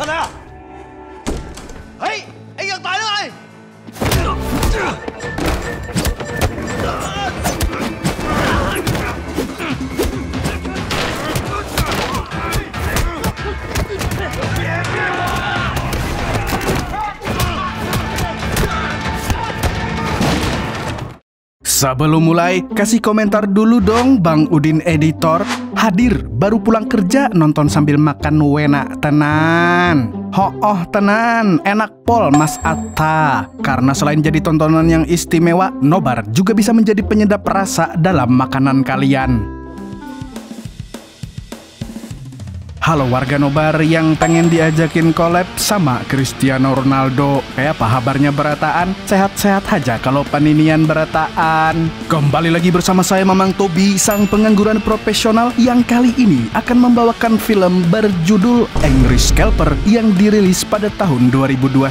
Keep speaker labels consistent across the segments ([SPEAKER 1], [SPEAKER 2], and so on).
[SPEAKER 1] 阿仔，你虐待咗佢。
[SPEAKER 2] Sebelum mulai, kasih komentar dulu dong Bang Udin editor. Hadir, baru pulang kerja nonton sambil makan wena tenan. Ho'oh tenan, enak pol Mas Atta. Karena selain jadi tontonan yang istimewa, nobar juga bisa menjadi penyedap rasa dalam makanan kalian. Halo warga nobar yang pengen diajakin collab sama Cristiano Ronaldo. Kayak apa kabarnya berataan? Sehat-sehat aja kalau paninian berataan. Kembali lagi bersama saya Mamang Tobi, sang pengangguran profesional yang kali ini akan membawakan film berjudul Angry Scalper yang dirilis pada tahun 2021.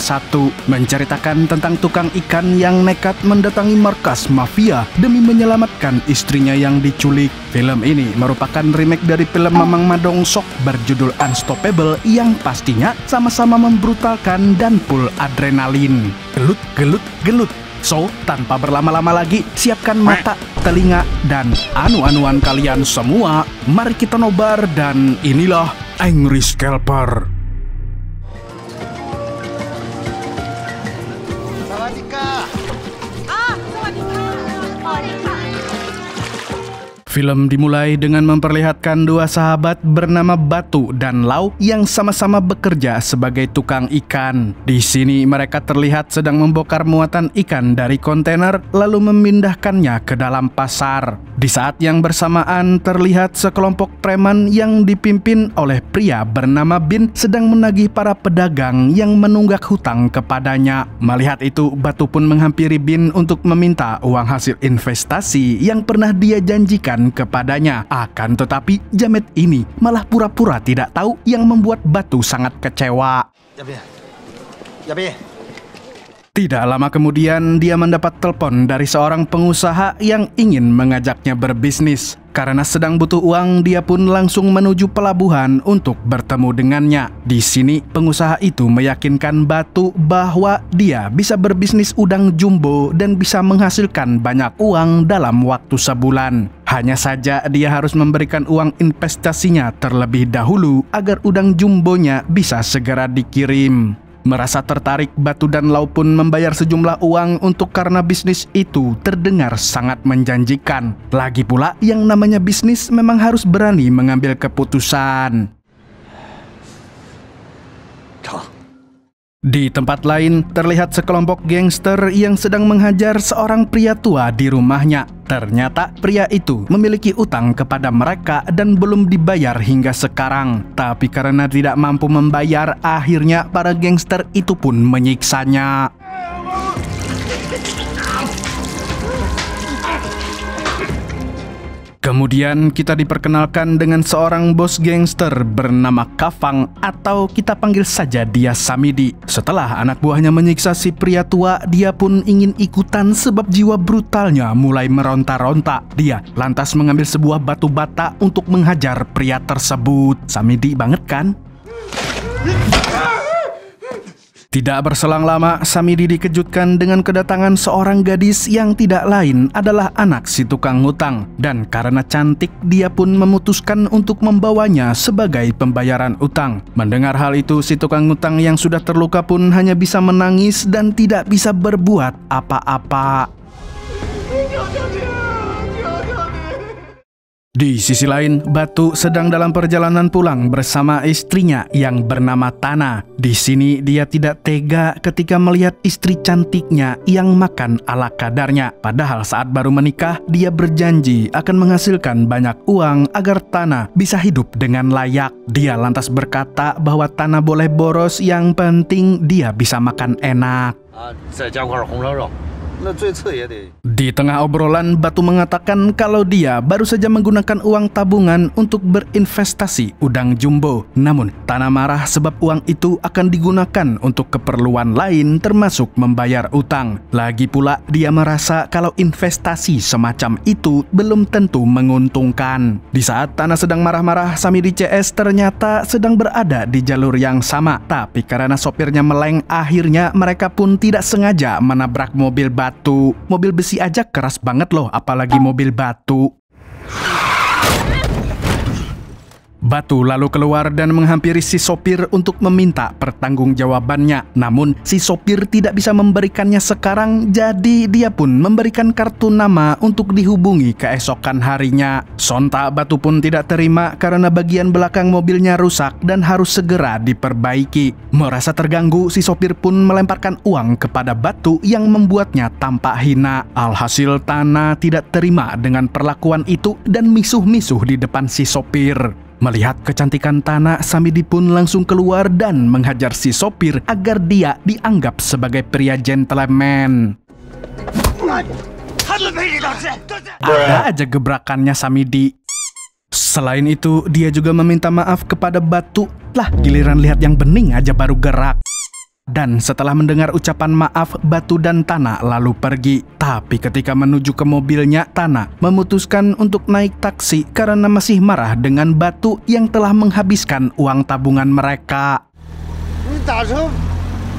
[SPEAKER 2] Menceritakan tentang tukang ikan yang nekat mendatangi markas mafia demi menyelamatkan istrinya yang diculik. Film ini merupakan remake dari film Mamang Madongsok berjudul Unstoppable yang pastinya sama-sama membrutalkan dan full adrenalin. Gelut, gelut, gelut. So, tanpa berlama-lama lagi, siapkan mata, telinga, dan anu-anuan kalian semua. Mari kita nobar dan inilah Angry Scalper.
[SPEAKER 1] Sawadika.
[SPEAKER 2] Film dimulai dengan memperlihatkan dua sahabat bernama Batu dan Lau yang sama-sama bekerja sebagai tukang ikan. Di sini mereka terlihat sedang membongkar muatan ikan dari kontainer lalu memindahkannya ke dalam pasar. Di saat yang bersamaan terlihat sekelompok preman yang dipimpin oleh pria bernama Bin sedang menagih para pedagang yang menunggak hutang kepadanya. Melihat itu, Batu pun menghampiri Bin untuk meminta uang hasil investasi yang pernah dia janjikan kepadanya. Akan tetapi jamet ini malah pura-pura tidak tahu yang membuat Batu sangat kecewa. Tidak lama kemudian dia mendapat telepon dari seorang pengusaha yang ingin mengajaknya berbisnis. Karena sedang butuh uang, dia pun langsung menuju pelabuhan untuk bertemu dengannya. Di sini pengusaha itu meyakinkan Batu bahwa dia bisa berbisnis udang jumbo dan bisa menghasilkan banyak uang dalam waktu sebulan. Hanya saja dia harus memberikan uang investasinya terlebih dahulu agar udang jumbonya bisa segera dikirim. Merasa tertarik, Batu dan Lau pun membayar sejumlah uang untuk karena bisnis itu terdengar sangat menjanjikan. Lagi pula, yang namanya bisnis memang harus berani mengambil keputusan. Di tempat lain, terlihat sekelompok gangster yang sedang menghajar seorang pria tua di rumahnya. Ternyata pria itu memiliki utang kepada mereka dan belum dibayar hingga sekarang. Tapi karena tidak mampu membayar, akhirnya para gangster itu pun menyiksanya. Kemudian kita diperkenalkan dengan seorang bos gangster bernama Kafang atau kita panggil saja dia Samidi. Setelah anak buahnya menyiksa si pria tua, dia pun ingin ikutan sebab jiwa brutalnya mulai meronta-ronta. Dia lantas mengambil sebuah batu bata untuk menghajar pria tersebut. Samidi banget kan? Tidak berselang lama, Samidi dikejutkan dengan kedatangan seorang gadis yang tidak lain adalah anak si tukang hutang. Dan karena cantik, dia pun memutuskan untuk membawanya sebagai pembayaran utang. Mendengar hal itu, si tukang hutang yang sudah terluka pun hanya bisa menangis dan tidak bisa berbuat apa-apa. Di sisi lain, Batu sedang dalam perjalanan pulang bersama istrinya yang bernama Tana. Di sini dia tidak tega ketika melihat istri cantiknya yang makan ala kadarnya. Padahal saat baru menikah, dia berjanji akan menghasilkan banyak uang agar Tana bisa hidup dengan layak. Dia lantas berkata bahwa Tana boleh boros, yang penting dia bisa makan enak.
[SPEAKER 1] 那最次也得。
[SPEAKER 2] Di tengah obrolan, Batu mengatakan kalau dia baru saja menggunakan uang tabungan untuk berinvestasi udang jumbo. Namun, Tana marah sebab uang itu akan digunakan untuk keperluan lain termasuk membayar utang. Lagi pula, dia merasa kalau investasi semacam itu belum tentu menguntungkan. Di saat Tana sedang marah-marah, Samidi CS ternyata sedang berada di jalur yang sama. Tapi karena sopirnya meleng, akhirnya mereka pun tidak sengaja menabrak mobil Batu. Mobil besi aja keras banget loh, apalagi mobil Batu. Batu lalu keluar dan menghampiri si sopir untuk meminta pertanggungjawabannya. Namun, si sopir tidak bisa memberikannya sekarang, jadi dia pun memberikan kartu nama untuk dihubungi keesokan harinya. Sontak Batu pun tidak terima karena bagian belakang mobilnya rusak dan harus segera diperbaiki. Merasa terganggu, si sopir pun melemparkan uang kepada Batu yang membuatnya tampak hina. Alhasil Tana tidak terima dengan perlakuan itu dan misuh-misuh di depan si sopir. Melihat kecantikan Tana, Samidi pun langsung keluar dan menghajar si sopir agar dia dianggap sebagai pria gentleman. Ada aja gebrakannya Samidi. Selain itu, dia juga meminta maaf kepada Batu. Lah, giliran lihat yang bening aja baru gerak. Dan setelah mendengar ucapan maaf, Batu dan Tana lalu pergi. Tapi ketika menuju ke mobilnya, Tana memutuskan untuk naik taksi karena masih marah dengan Batu yang telah menghabiskan uang tabungan mereka.
[SPEAKER 1] Ni打车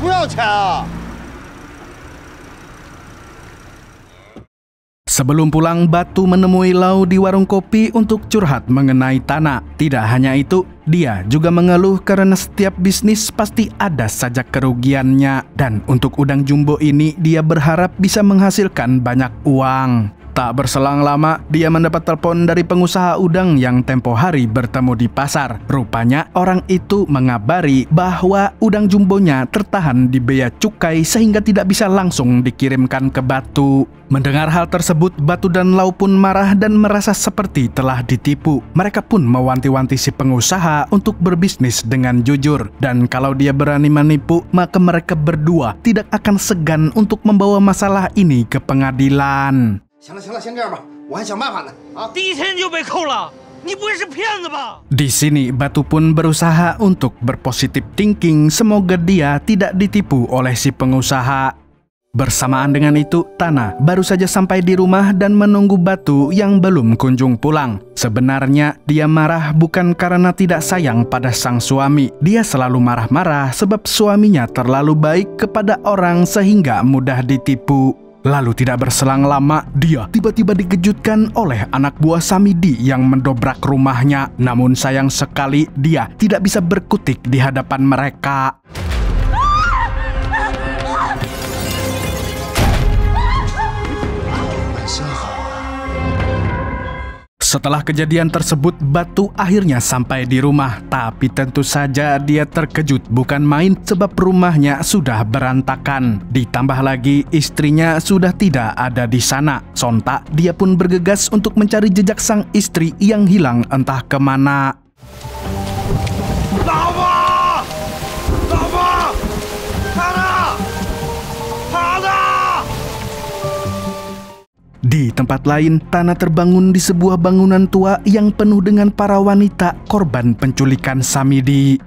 [SPEAKER 1] 不要钱啊？
[SPEAKER 2] Sebelum pulang, Batu menemui Lau di warung kopi untuk curhat mengenai Tana. Tidak hanya itu, dia juga mengeluh karena setiap bisnis pasti ada saja kerugiannya. Dan untuk udang jumbo ini, dia berharap bisa menghasilkan banyak uang. Tak berselang lama, dia mendapat telepon dari pengusaha udang yang tempo hari bertemu di pasar. Rupanya orang itu mengabari bahwa udang jumbonya tertahan di bea cukai sehingga tidak bisa langsung dikirimkan ke Batu. Mendengar hal tersebut, Batu dan Lau pun marah dan merasa seperti telah ditipu. Mereka pun mewanti-wanti si pengusaha untuk berbisnis dengan jujur. Dan kalau dia berani menipu, maka mereka berdua tidak akan segan untuk membawa masalah ini ke pengadilan.
[SPEAKER 1] 行了行了，先这样吧，我还想办法呢啊！第一天就被扣了，你不会是骗子吧？
[SPEAKER 2] Di sini Batu pun berusaha untuk berpositif thinking, semoga dia tidak ditipu oleh si pengusaha. Bersamaan dengan itu, Tana baru saja sampai di rumah dan menunggu Batu yang belum kunjung pulang. Sebenarnya dia marah bukan karena tidak sayang pada sang suami. Dia selalu marah-marah sebab suaminya terlalu baik kepada orang sehingga mudah ditipu. Lalu tidak berselang lama, dia tiba-tiba dikejutkan oleh anak buah Samidi yang mendobrak rumahnya. Namun sayang sekali dia tidak bisa berkutik di hadapan mereka. Setelah kejadian tersebut, Batu akhirnya sampai di rumah. Tapi tentu saja dia terkejut bukan main sebab rumahnya sudah berantakan. Ditambah lagi istrinya sudah tidak ada di sana. Sontak dia pun bergegas untuk mencari jejak sang istri yang hilang entah kemana. Di tempat lain, Tana terbangun di sebuah bangunan tua yang penuh dengan para wanita korban penculikan Samidi.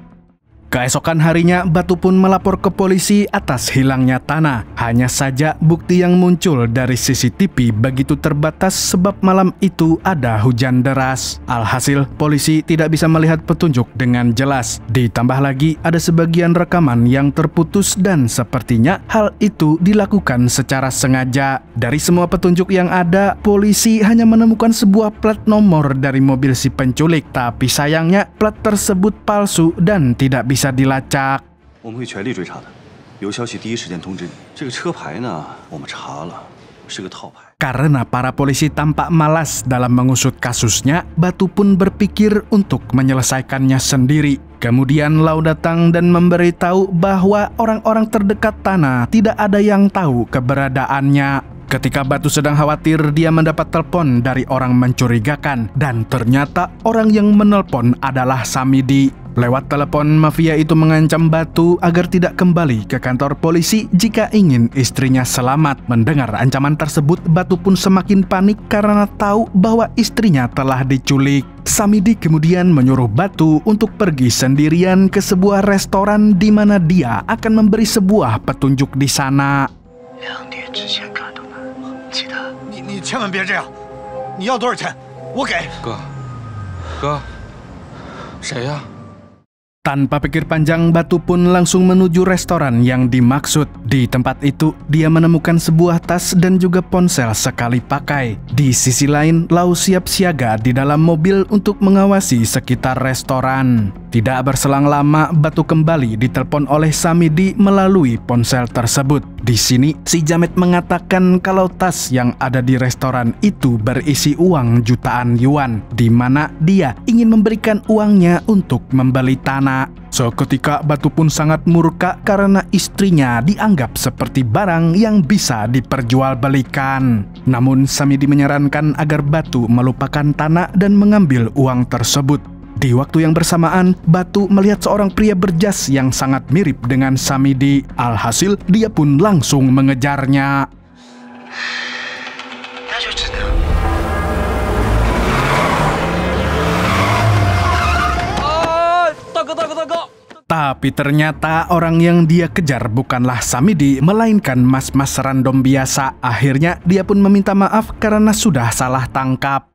[SPEAKER 2] Keesokan harinya, Batu pun melapor ke polisi atas hilangnya Tana. Hanya saja bukti yang muncul dari CCTV begitu terbatas sebab malam itu ada hujan deras. Alhasil, polisi tidak bisa melihat petunjuk dengan jelas. Ditambah lagi, ada sebagian rekaman yang terputus dan sepertinya hal itu dilakukan secara sengaja. Dari semua petunjuk yang ada, polisi hanya menemukan sebuah plat nomor dari mobil si penculik. Tapi sayangnya, plat tersebut palsu dan tidak bisa dilacak.
[SPEAKER 3] 我们会全力追查的，有消息第一时间通知你。这个车牌呢，我们查了，是个套牌。
[SPEAKER 2] Karena para polisi tampak malas dalam mengusut kasusnya, Batu pun berpikir untuk menyelesaikannya sendiri. Kemudian Lau datang dan memberitahu bahwa orang-orang terdekat Tana tidak ada yang tahu keberadaannya. Ketika Batu sedang khawatir, dia mendapat telepon dari orang mencurigakan dan ternyata orang yang menelpon adalah Samidi. Lewat telepon, mafia itu mengancam Batu agar tidak kembali ke kantor polisi jika ingin istrinya selamat. Mendengar ancaman tersebut, Batu pun semakin panik karena tahu bahwa istrinya telah diculik. Samidi kemudian menyuruh Batu untuk pergi sendirian ke sebuah restoran di mana dia akan memberi sebuah petunjuk di sana.
[SPEAKER 1] 2年之前看到的，其他你千万别这样，你要多少钱，我给。
[SPEAKER 4] 哥，谁呀？
[SPEAKER 2] Tanpa pikir panjang, Batu pun langsung menuju restoran yang dimaksud. Di tempat itu, dia menemukan sebuah tas dan juga ponsel sekali pakai. Di sisi lain, Lau siap siaga di dalam mobil untuk mengawasi sekitar restoran. Tidak berselang lama, Batu kembali ditelepon oleh Samidi melalui ponsel tersebut. Di sini, si Jamet mengatakan kalau tas yang ada di restoran itu berisi uang jutaan yuan, di mana dia ingin memberikan uangnya untuk membeli tanah. Seketika Batu pun sangat murka karena istrinya dianggap seperti barang yang bisa diperjualbelikan. Namun Samidi menyarankan agar Batu melupakan tanah dan mengambil uang tersebut. Di waktu yang bersamaan, Batu melihat seorang pria berjas yang sangat mirip dengan Samidi. Alhasil, dia pun langsung mengejarnya. Tapi ternyata orang yang dia kejar bukanlah Samidi, melainkan mas-mas random biasa. Akhirnya, dia pun meminta maaf karena sudah salah tangkap.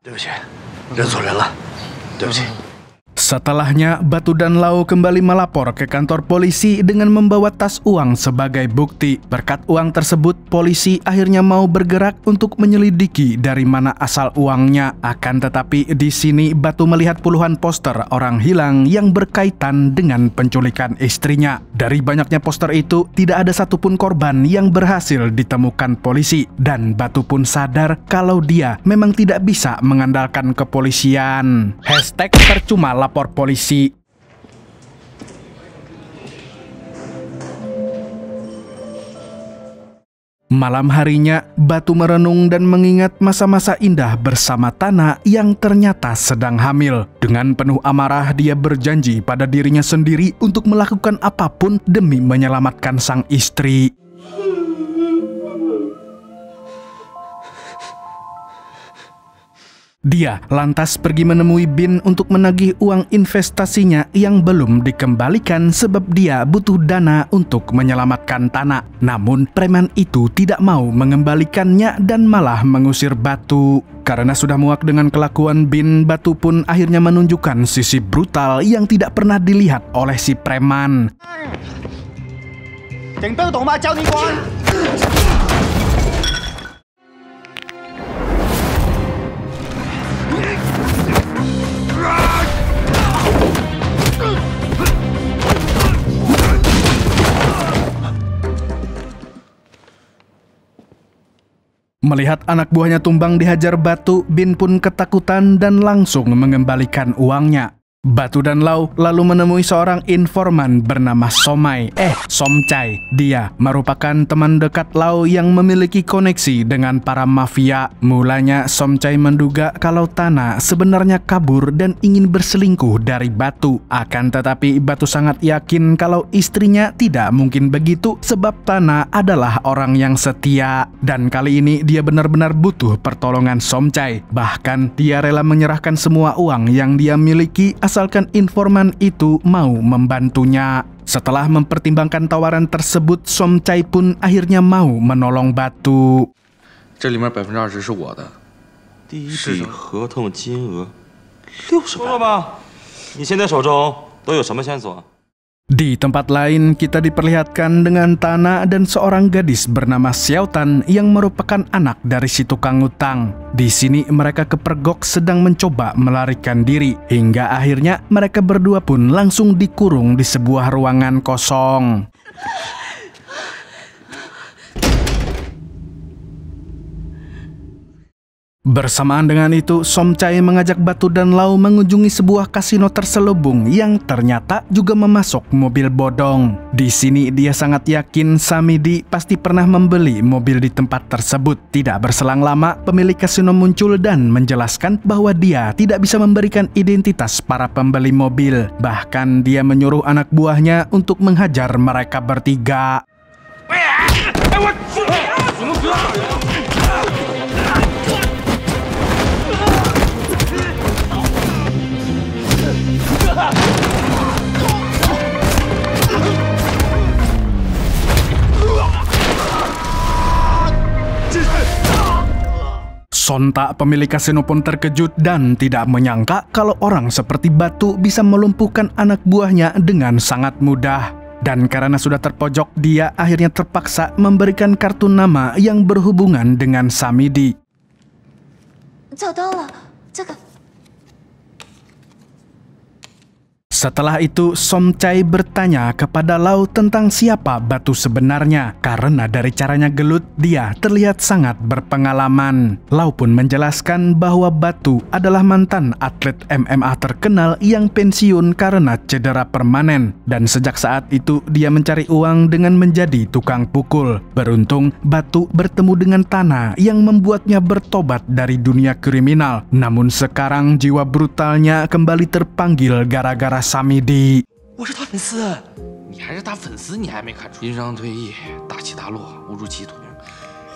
[SPEAKER 2] Setelahnya, Batu dan Lau kembali melapor ke kantor polisi dengan membawa tas uang sebagai bukti. Berkat uang tersebut, polisi akhirnya mau bergerak untuk menyelidiki dari mana asal uangnya. Akan tetapi di sini Batu melihat puluhan poster orang hilang yang berkaitan dengan penculikan istrinya. Dari banyaknya poster itu, tidak ada satupun korban yang berhasil ditemukan polisi. Dan Batu pun sadar kalau dia memang tidak bisa mengandalkan kepolisian. Hashtag percuma lapor polisi. Malam harinya, Batu merenung dan mengingat masa-masa indah bersama Tana yang ternyata sedang hamil. Dengan penuh amarah, dia berjanji pada dirinya sendiri untuk melakukan apapun demi menyelamatkan sang istri. Dia lantas pergi menemui Bin untuk menagih uang investasinya yang belum dikembalikan sebab dia butuh dana untuk menyelamatkan Tana. Namun preman itu tidak mau mengembalikannya dan malah mengusir Batu. Karena sudah muak dengan kelakuan Bin, Batu pun akhirnya menunjukkan sisi brutal yang tidak pernah dilihat oleh si preman. Melihat anak buahnya tumbang dihajar Batu, Bin pun ketakutan dan langsung mengembalikan uangnya. Batu dan Lau lalu menemui seorang informan bernama Somcai. Dia merupakan teman dekat Lau yang memiliki koneksi dengan para mafia. Mulanya Somcai menduga kalau Tana sebenarnya kabur dan ingin berselingkuh dari Batu. Akan tetapi Batu sangat yakin kalau istrinya tidak mungkin begitu sebab Tana adalah orang yang setia. Dan kali ini dia benar-benar butuh pertolongan Somcai. Bahkan dia rela menyerahkan semua uang yang dia miliki asalkan informan itu mau membantunya. Setelah mempertimbangkan tawaran tersebut, Somcai pun akhirnya mau menolong Batu.
[SPEAKER 4] 这里面20%是我的。
[SPEAKER 3] 第一笔合同金额60万。
[SPEAKER 5] 说说吧，你现在手中都有什么线索？
[SPEAKER 2] Di tempat lain, kita diperlihatkan dengan Tana dan seorang gadis bernama Xiaotan yang merupakan anak dari si tukang utang. Di sini mereka kepergok sedang mencoba melarikan diri, hingga akhirnya mereka berdua pun langsung dikurung di sebuah ruangan kosong. Bersamaan dengan itu, Somchai mengajak Batu dan Lau mengunjungi sebuah kasino terselubung yang ternyata juga memasok mobil bodong. Di sini dia sangat yakin Samidi pasti pernah membeli mobil di tempat tersebut. Tidak berselang lama, pemilik kasino muncul dan menjelaskan bahwa dia tidak bisa memberikan identitas para pembeli mobil. Bahkan dia menyuruh anak buahnya untuk menghajar mereka bertiga. Sontak pemilik kasino pun terkejut dan tidak menyangka kalau orang seperti Batu bisa melumpuhkan anak buahnya dengan sangat mudah. Dan karena sudah terpojok, dia akhirnya terpaksa memberikan kartu nama yang berhubungan dengan Samidi.
[SPEAKER 6] 找到了，这个。
[SPEAKER 2] Setelah itu, Somchai bertanya kepada Lau tentang siapa Batu sebenarnya. Karena dari caranya gelut, dia terlihat sangat berpengalaman. Lau pun menjelaskan bahwa Batu adalah mantan atlet MMA terkenal yang pensiun karena cedera permanen. Dan sejak saat itu, dia mencari uang dengan menjadi tukang pukul. Beruntung, Batu bertemu dengan Tana yang membuatnya bertobat dari dunia kriminal. Namun sekarang jiwa brutalnya kembali terpanggil gara-gara Samidi.
[SPEAKER 4] 我是他粉丝，你还是他粉丝，你还没看出？因伤退役，大起大落，误入歧途。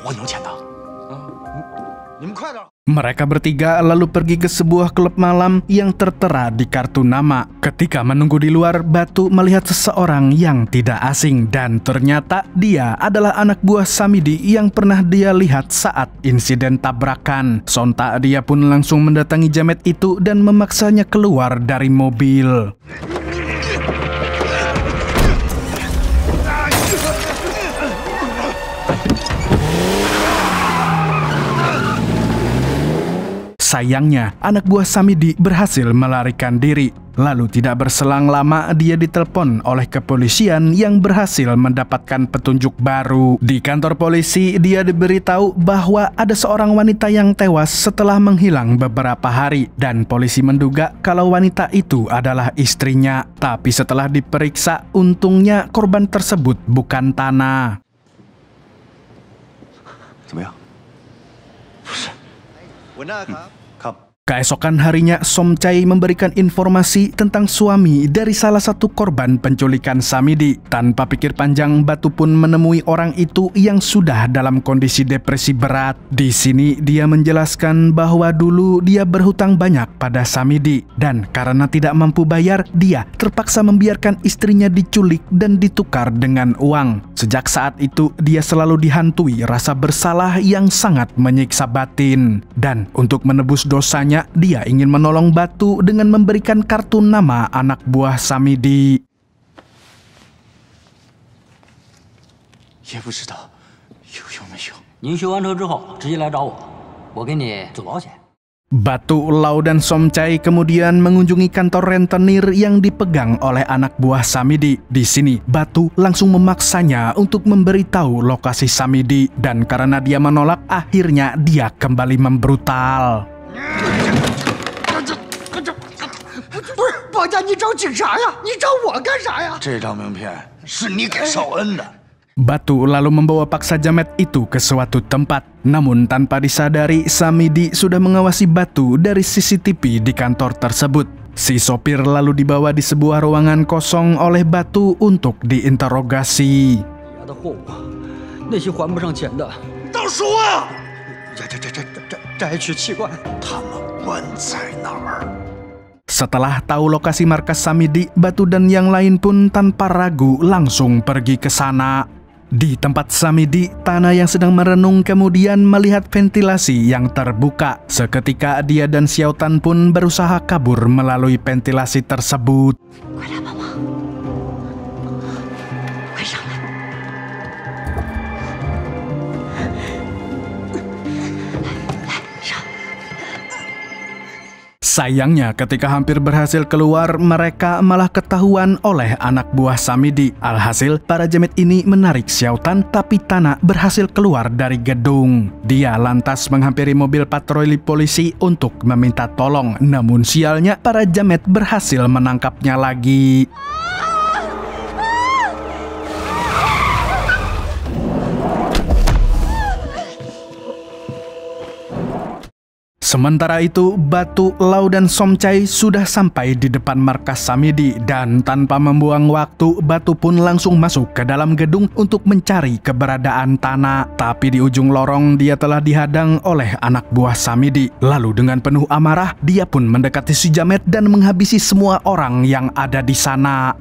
[SPEAKER 1] 我有钱的。你们快点。
[SPEAKER 2] Mereka bertiga lalu pergi ke sebuah klub malam yang tertera di kartu nama. Ketika menunggu di luar, Batu melihat seseorang yang tidak asing dan ternyata dia adalah anak buah Samidi yang pernah dia lihat saat insiden tabrakan. Sontak dia pun langsung mendatangi jamet itu dan memaksanya keluar dari mobil. Sayangnya, anak buah Samidi berhasil melarikan diri. Lalu tidak berselang lama dia ditelepon oleh kepolisian yang berhasil mendapatkan petunjuk baru. Di kantor polisi, dia diberitahu bahwa ada seorang wanita yang tewas setelah menghilang beberapa hari. Dan polisi menduga kalau wanita itu adalah istrinya. Tapi setelah diperiksa, untungnya korban tersebut bukan Tana.
[SPEAKER 3] 怎么样？不是，我那个。
[SPEAKER 2] Keesokan harinya, Somchai memberikan informasi tentang suami dari salah satu korban penculikan Samidi. Tanpa pikir panjang, Batu pun menemui orang itu yang sudah dalam kondisi depresi berat. Di sini dia menjelaskan bahwa dulu dia berhutang banyak pada Samidi dan karena tidak mampu bayar, dia terpaksa membiarkan istrinya diculik dan ditukar dengan uang. Sejak saat itu, dia selalu dihantui rasa bersalah yang sangat menyiksa batin. Dan untuk menebus dosanya, dia ingin menolong Batu dengan memberikan kartu nama anak buah Samidi.
[SPEAKER 1] 也不知道有没有。
[SPEAKER 7] 您学完车之后直接来找我，我给你做保险。
[SPEAKER 2] Batu, Lau, dan Somchai kemudian mengunjungi kantor rentenir yang dipegang oleh anak buah Samidi. Di sini, Batu langsung memaksanya untuk memberitahu lokasi Samidi dan karena dia menolak, akhirnya dia kembali membrutal.
[SPEAKER 1] 不是，保家，你找警察呀？你找我干啥呀？这张名片是你给少恩的。
[SPEAKER 2] Batu lalu membawa paksa jamet itu ke suatu tempat. Namun tanpa disadari, Samidi sudah mengawasi Batu dari CCTV di kantor tersebut. Si sopir lalu dibawa di sebuah ruangan kosong oleh Batu untuk diinterogasi.
[SPEAKER 7] 押的货物，那些还不上钱的，
[SPEAKER 1] 大叔啊！摘取器官，他们关在哪儿？
[SPEAKER 2] Setelah tahu lokasi markas Samidi, Batu dan yang lain pun tanpa ragu langsung pergi ke sana. Di tempat Samidi, Tana yang sedang merenung kemudian melihat ventilasi yang terbuka. Seketika dia dan Xiao Tan pun berusaha kabur melalui ventilasi tersebut.
[SPEAKER 6] 快来帮忙！快上来！ 来，上！
[SPEAKER 2] Sayangnya ketika hampir berhasil keluar, mereka malah ketahuan oleh anak buah Samidi. Alhasil, para jamet ini menarik Xiao Tan, tapi Tana berhasil keluar dari gedung. Dia lantas menghampiri mobil patroli polisi untuk meminta tolong. Namun sialnya, para jamet berhasil menangkapnya lagi. Sementara itu, Batu, Lau, dan Somchai sudah sampai di depan markas Samidi dan tanpa membuang waktu, Batu pun langsung masuk ke dalam gedung untuk mencari keberadaan Tana. Tapi di ujung lorong dia telah dihadang oleh anak buah Samidi. Lalu dengan penuh amarah, dia pun mendekati si jamet dan menghabisi semua orang yang ada di sana.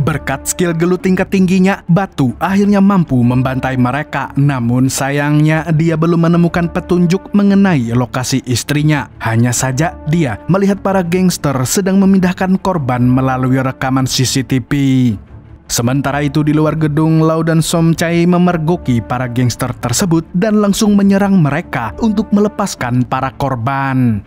[SPEAKER 2] Berkat skill gelut tingkat tingginya, Batu akhirnya mampu membantai mereka. Namun sayangnya dia belum menemukan petunjuk mengenai lokasi istrinya. Hanya saja dia melihat para gangster sedang memindahkan korban melalui rekaman CCTV. Sementara itu di luar gedung, Lau dan Somchai memergoki para gangster tersebut dan langsung menyerang mereka untuk melepaskan para korban.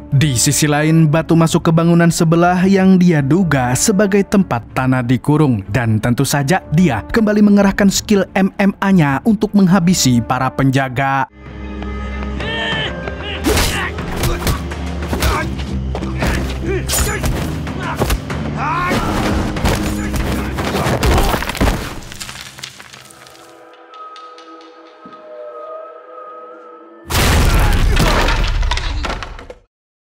[SPEAKER 2] Di sisi lain, Batu masuk ke bangunan sebelah yang dia duga sebagai tempat Tana dikurung. Dan tentu saja dia kembali mengerahkan skill MMA-nya untuk menghabisi para penjaga.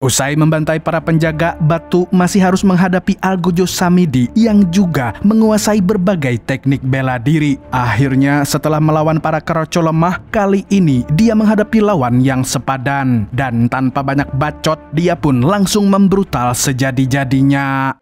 [SPEAKER 2] Usai membantai para penjaga, Batu masih harus menghadapi Algojo Samidi yang juga menguasai berbagai teknik bela diri. Akhirnya setelah melawan para keroco lemah, kali ini dia menghadapi lawan yang sepadan. Dan tanpa banyak bacot, dia pun langsung membrutal sejadi-jadinya.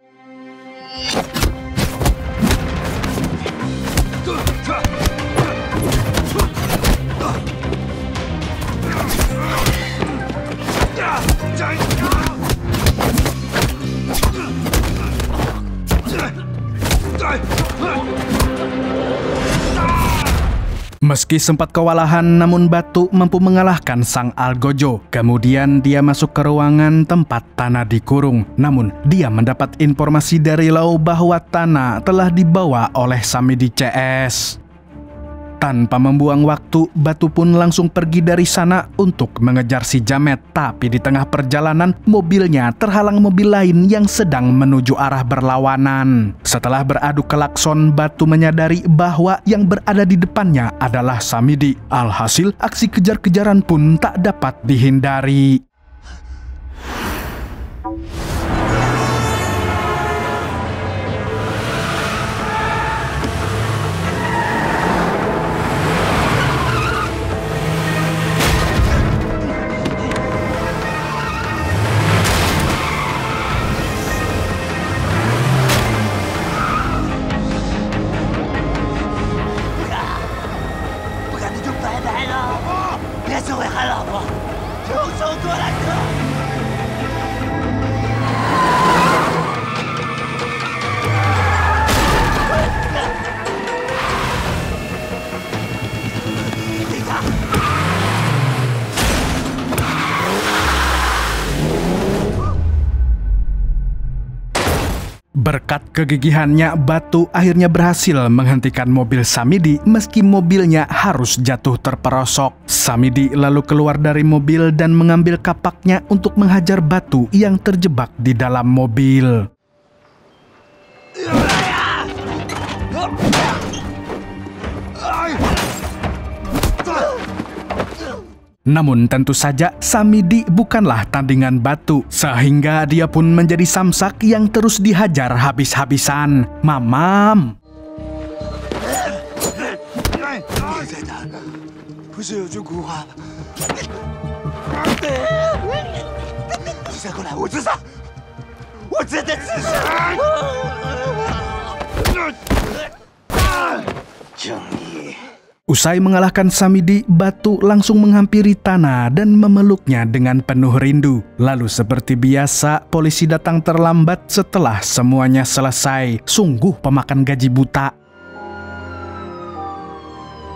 [SPEAKER 2] Meski sempat kewalahan, namun Batu mampu mengalahkan sang Algojo. Kemudian dia masuk ke ruangan tempat Tana dikurung. Namun dia mendapat informasi dari Lau bahwa Tana telah dibawa oleh Samidi CS. Tanpa membuang waktu, Batu pun langsung pergi dari sana untuk mengejar si jamet. Tapi di tengah perjalanan, mobilnya terhalang mobil lain yang sedang menuju arah berlawanan. Setelah beradu klakson, Batu menyadari bahwa yang berada di depannya adalah Samidi. Alhasil, aksi kejar-kejaran pun tak dapat dihindari. Berkat kegigihannya, Batu akhirnya berhasil menghentikan mobil Samidi meski mobilnya harus jatuh terperosok. Samidi lalu keluar dari mobil dan mengambil kapaknya untuk menghajar Batu yang terjebak di dalam mobil. Namun tentu saja Samidi bukanlah tandingan batu, sehingga dia pun menjadi samsak yang terus dihajar habis-habisan. Mamam!
[SPEAKER 1] 别再打！不是有句古话吗？你再过来，我自杀！我真的自杀！正义。
[SPEAKER 2] Usai mengalahkan Samidi, Batu langsung menghampiri Tana dan memeluknya dengan penuh rindu. Lalu seperti biasa, polisi datang terlambat setelah semuanya selesai. Sungguh pemakan gaji buta.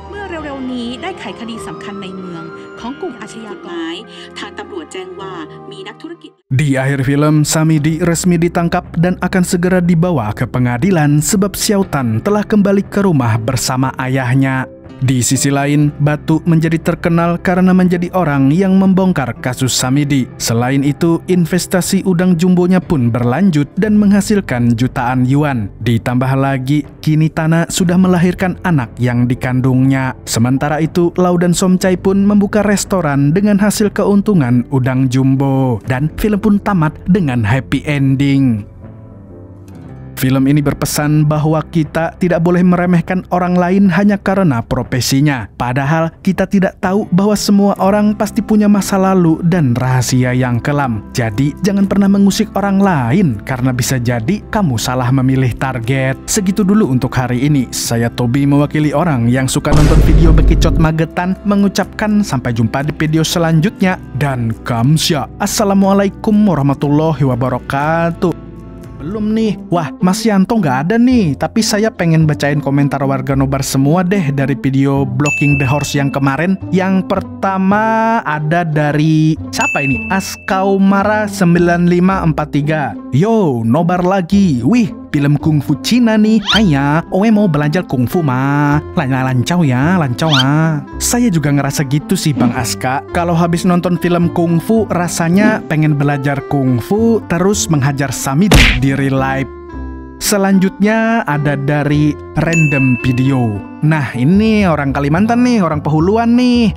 [SPEAKER 8] เมื่อเร็วๆนี้ได้ไขคดีสำคัญในเมืองของกลุ่มอาชญากรทางตำรวจแจ้งว่ามีนักธุรกิจ
[SPEAKER 2] Di akhir film, Samidi resmi ditangkap dan akan segera dibawa ke pengadilan sebab Xiao Tan telah kembali ke rumah bersama ayahnya. Di sisi lain, Batu menjadi terkenal karena menjadi orang yang membongkar kasus Samidi. Selain itu, investasi udang jumbonya pun berlanjut dan menghasilkan jutaan yuan. Ditambah lagi, kini Tana sudah melahirkan anak yang dikandungnya. Sementara itu, Lau dan Somchai pun membuka restoran dengan hasil keuntungan udang jumbo. Dan film pun tamat dengan happy ending. Film ini berpesan bahwa kita tidak boleh meremehkan orang lain hanya karena profesinya. Padahal kita tidak tahu bahwa semua orang pasti punya masa lalu dan rahasia yang kelam. Jadi jangan pernah mengusik orang lain karena bisa jadi kamu salah memilih target. Segitu dulu untuk hari ini. Saya Tobi mewakili orang yang suka nonton video bekicot magetan mengucapkan sampai jumpa di video selanjutnya. Dan kamsya. Assalamualaikum warahmatullahi wabarakatuh. Belum nih, wah Mas Yanto nggak ada nih, tapi saya pengen bacain komentar warga nobar semua deh dari video Blocking the Horse yang kemarin. Yang pertama ada dari, siapa ini? Askaumara 9543. Yo, nobar lagi, wih film kungfu Cina nih. Hanya, oe mau belajar kungfu mah. Lancau ya, lancau ah. Saya juga ngerasa gitu sih Bang Aska. Kalau habis nonton film kungfu, rasanya pengen belajar kungfu terus menghajar Samidi di real life. Selanjutnya ada dari Random Video. Nah ini orang Kalimantan nih, orang Pehuluan nih.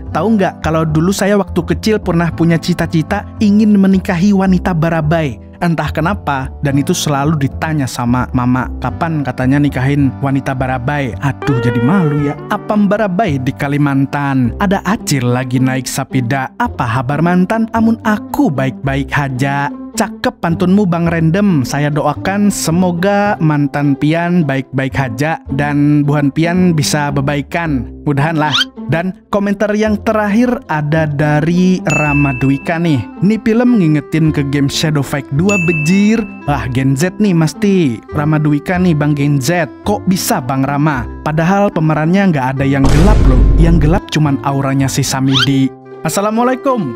[SPEAKER 2] Tahu nggak kalau dulu saya waktu kecil pernah punya cita-cita ingin menikahi wanita Barabai. Entah kenapa, dan itu selalu ditanya sama mama, kapan katanya nikahin wanita Barabai. Aduh jadi malu ya. Apa Barabai di Kalimantan? Ada Acil lagi naik sapida. Apa kabar mantan? Amun aku baik-baik haja. Cakep pantunmu Bang Random. Saya doakan semoga mantan pian baik-baik haja dan buhan pian bisa bebaikan. Mudahan lah. Dan komentar yang terakhir ada dari Ramadwika nih. Ini film ngingetin ke game Shadow Fight 2 bejir. Ah Gen Z nih mesti. Ramadwika nih Bang Gen Z. Kok bisa Bang Rama? Padahal pemerannya nggak ada yang gelap loh. Yang gelap cuman auranya si Samidi. Assalamualaikum.